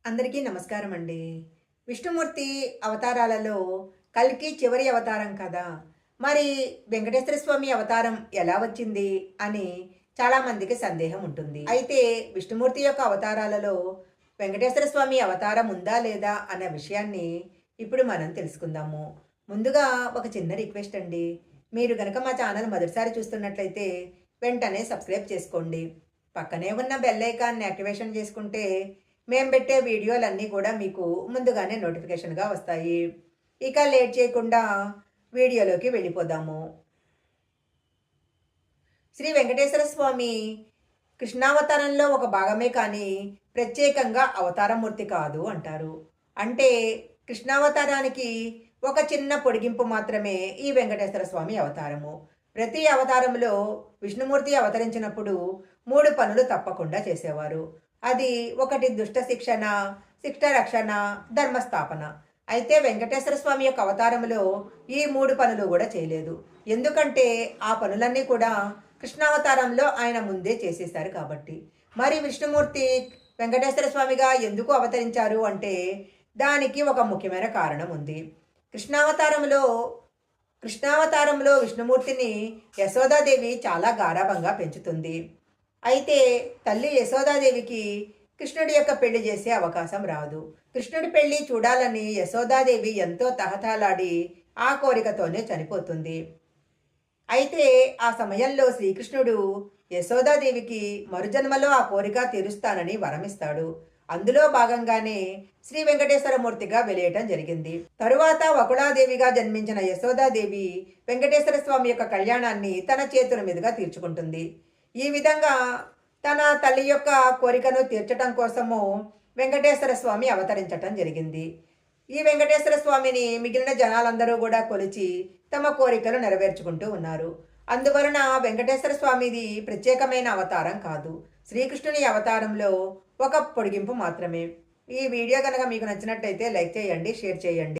అందరికీ నమస్కారం అండి. విష్ణుమూర్తి అవతారాలలో కల్కి చివరి అవతారం కదా! మరి వెంకటేశ్వర స్వామి అవతారం ఎలా వచ్చింది అని చాలామందికి సందేహం ఉంటుంది. అయితే విష్ణుమూర్తి యొక్క అవతారాలలో వెంకటేశ్వర స్వామి అవతారం ఉందా లేదా అన్న విషయాన్ని ఇప్పుడు మనం తెలుసుకుందాము. ముందుగా ఒక చిన్న రిక్వెస్ట్ అండి. మీరు గనక మా ఛానల్ మొదటిసారి చూస్తున్నట్లయితే వెంటనే సబ్స్క్రైబ్ చేసుకోండి. పక్కనే ఉన్న బెల్ ఐకాన్ని యాక్టివేషన్ చేసుకుంటే మేము పెట్టే వీడియోలన్నీ కూడా మీకు ముందుగానే నోటిఫికేషన్గా వస్తాయి. ఇక లేట్ చేయకుండా వీడియోలోకి వెళ్ళిపోదాము. శ్రీ వెంకటేశ్వర స్వామి కృష్ణావతారంలో ఒక భాగమే కానీ ప్రత్యేకంగా అవతారమూర్తి కాదు అంటారు. అంటే కృష్ణావతారానికి ఒక చిన్న పొడిగింపు మాత్రమే ఈ వెంకటేశ్వర స్వామి అవతారము. ప్రతి అవతారంలో విష్ణుమూర్తి అవతరించినప్పుడు 3 పనులు తప్పకుండా చేసేవారు. అది ఒకటి దుష్ట శిక్షణ, శిష్ట రక్షణ, ధర్మస్థాపన. అయితే వెంకటేశ్వర స్వామి యొక్క అవతారంలో ఈ 3 పనులు కూడా చేయలేదు. ఎందుకంటే ఆ పనులన్నీ కూడా కృష్ణావతారంలో ఆయన ముందే చేసేశారు కాబట్టి. మరి విష్ణుమూర్తి వెంకటేశ్వర స్వామిగా ఎందుకు అవతరించారు అంటే దానికి ఒక ముఖ్యమైన కారణం ఉంది. కృష్ణావతారంలో కృష్ణావతారంలో విష్ణుమూర్తిని యశోదాదేవి చాలా గారాభంగా పెంచుతుంది. అయితే తల్లి యశోదాదేవికి కృష్ణుడి యొక్క పెళ్లి చేసే అవకాశం రాదు. కృష్ణుడి పెళ్లి చూడాలని యశోదాదేవి ఎంతో తహతహలాడి ఆ కోరికతోనే చనిపోతుంది. అయితే ఆ సమయంలో శ్రీకృష్ణుడు యశోదాదేవికి మరుజన్మలో ఆ కోరిక తీరుస్తానని వరమిస్తాడు. అందులో భాగంగానే శ్రీ వెంకటేశ్వరమూర్తిగా వెలియటం జరిగింది. తరువాత వకుళాదేవిగా జన్మించిన యశోదాదేవి వెంకటేశ్వర స్వామి యొక్క కళ్యాణాన్ని తన చేతుల మీదుగా తీర్చుకుంటుంది. ఈ విధంగా తన తల్లి యొక్క కోరికను తీర్చటం కోసము వెంకటేశ్వర స్వామి అవతరించటం జరిగింది. ఈ వెంకటేశ్వర స్వామిని మిగిలిన జనాలందరూ కూడా కొలిచి తమ కోరికలు నెరవేర్చుకుంటూ ఉన్నారు. అందువలన వెంకటేశ్వర స్వామిది ప్రత్యేకమైన అవతారం కాదు, శ్రీకృష్ణుని అవతారంలో ఒక పొడిగింపు మాత్రమే. ఈ వీడియో కనుక మీకు నచ్చినట్టయితే లైక్ చేయండి, షేర్ చేయండి.